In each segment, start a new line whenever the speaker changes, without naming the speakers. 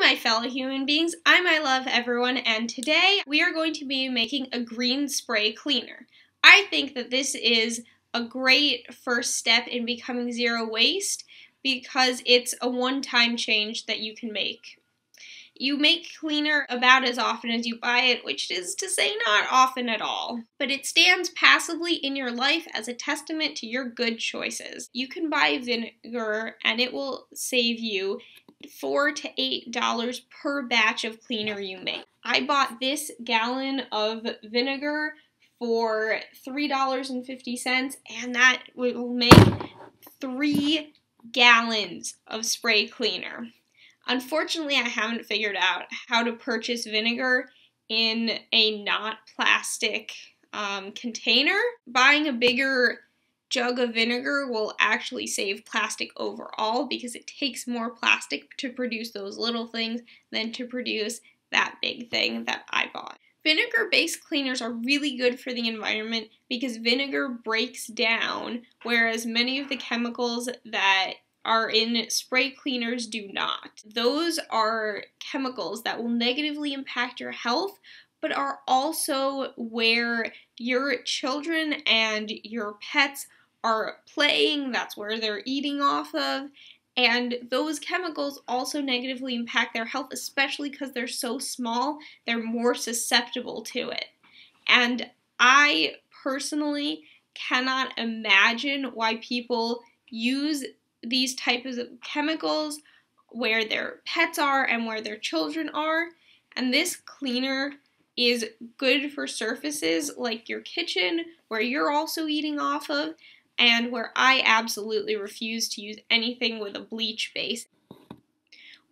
my fellow human beings, I love everyone, and today we are going to be making a green spray cleaner. I think that this is a great first step in becoming zero waste because it's a one-time change that you can make. You make cleaner about as often as you buy it, which is to say not often at all. But it stands passively in your life as a testament to your good choices. You can buy vinegar and it will save you $4 to $8 per batch of cleaner you make. I bought this gallon of vinegar for $3.50 and that will make 3 gallons of spray cleaner. Unfortunately, I haven't figured out how to purchase vinegar in a not plastic container. Buying a bigger jug of vinegar will actually save plastic overall because it takes more plastic to produce those little things than to produce that big thing that I bought. Vinegar-based cleaners are really good for the environment because vinegar breaks down, whereas many of the chemicals that are in spray cleaners do not. Those are chemicals that will negatively impact your health, but are also where your children and your pets are playing. That's where they're eating off of. And those chemicals also negatively impact their health, especially because they're so small, they're more susceptible to it. And I personally cannot imagine why people use these types of chemicals where their pets are and where their children are. And this cleaner is good for surfaces like your kitchen, where you're also eating off of, and where I absolutely refuse to use anything with a bleach base.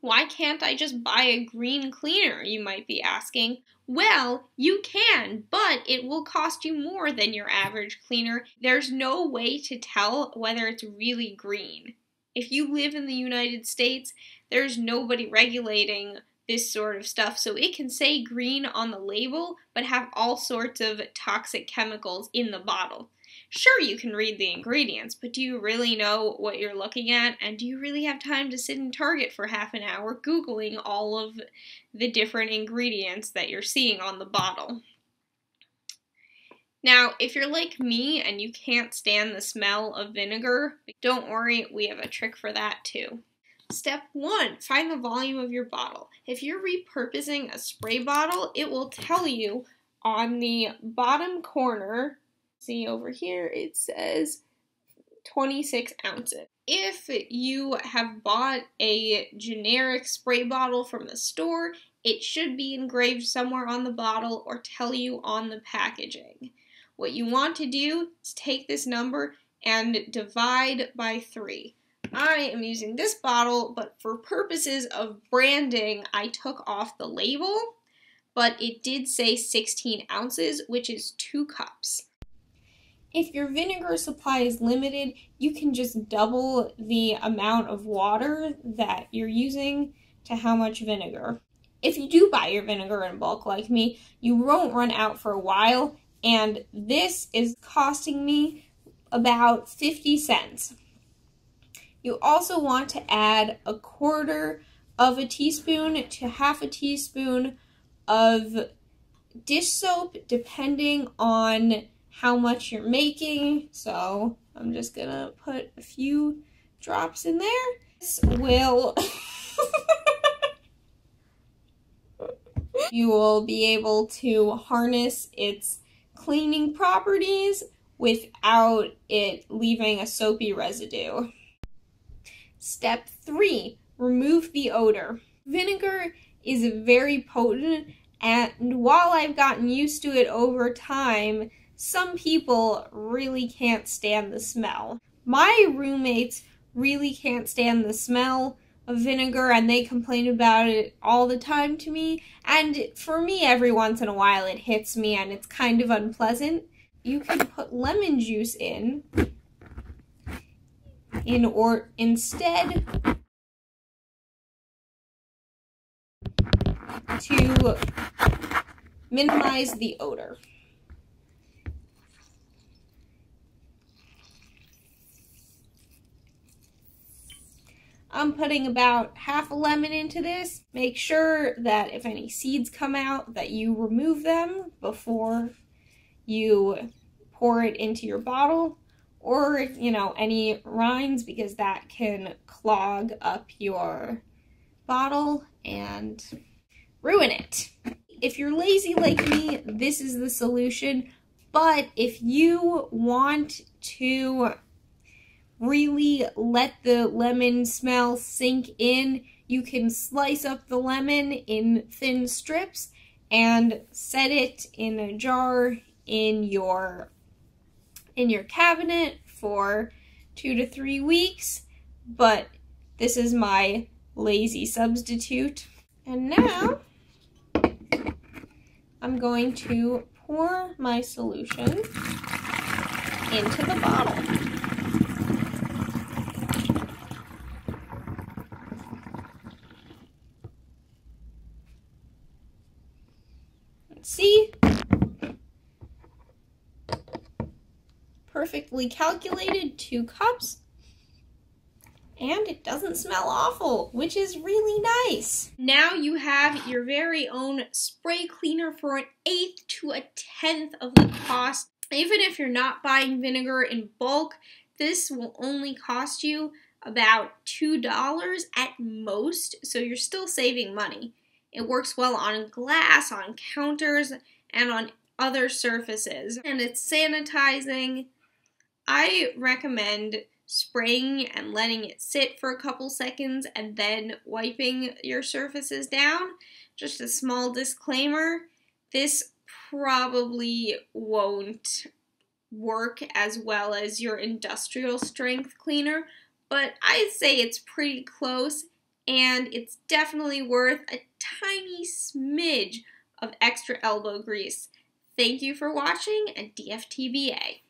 Why can't I just buy a green cleaner, you might be asking? Well, you can, but it will cost you more than your average cleaner. There's no way to tell whether it's really green. If you live in the United States, there's nobody regulating this sort of stuff, so it can say green on the label, but have all sorts of toxic chemicals in the bottle. Sure, you can read the ingredients, but do you really know what you're looking at? And do you really have time to sit in Target for half an hour Googling all of the different ingredients that you're seeing on the bottle? Now, if you're like me and you can't stand the smell of vinegar, don't worry, we have a trick for that too. Step 1, find the volume of your bottle. If you're repurposing a spray bottle, it will tell you on the bottom corner, see over here, it says 26 ounces. If you have bought a generic spray bottle from the store, it should be engraved somewhere on the bottle or tell you on the packaging. What you want to do is take this number and divide by 3. I am using this bottle, but for purposes of branding, I took off the label, but it did say 16 ounces, which is 2 cups. If your vinegar supply is limited, you can just double the amount of water that you're using to how much vinegar. If you do buy your vinegar in bulk like me, you won't run out for a while, and this is costing me about 50 cents. You also want to add 1/4 of a teaspoon to 1/2 teaspoon of dish soap, depending on how much you're making. So I'm just gonna put a few drops in there. This will you will be able to harness its cleaning properties without it leaving a soapy residue. Step 3, remove the odor. Vinegar is very potent, and while I've gotten used to it over time, some people really can't stand the smell. My roommates really can't stand the smell of vinegar, and they complain about it all the time to me, and for me, every once in a while it hits me and it's kind of unpleasant. You can put lemon juice in or instead to minimize the odor. I'm putting about half a lemon into this. Make sure that if any seeds come out that you remove them before you pour it into your bottle, or, any rinds, because that can clog up your bottle and ruin it. If you're lazy like me, this is the solution, but if you want to really let the lemon smell sink in, you can slice up the lemon in thin strips and set it in a jar in your cabinet for 2 to 3 weeks. But this is my lazy substitute. And now I'm going to pour my solution into the bottle. See? Perfectly calculated, 2 cups. And it doesn't smell awful, which is really nice. Now you have your very own spray cleaner for 1/8 to 1/10 of the cost. Even if you're not buying vinegar in bulk, this will only cost you about $2 at most, so you're still saving money. It works well on glass, on counters, and on other surfaces. And it's sanitizing. I recommend spraying and letting it sit for a couple seconds and then wiping your surfaces down. Just a small disclaimer, this probably won't work as well as your industrial strength cleaner, but I'd say it's pretty close, and it's definitely worth a tiny smidge of extra elbow grease. Thank you for watching, and DFTBA.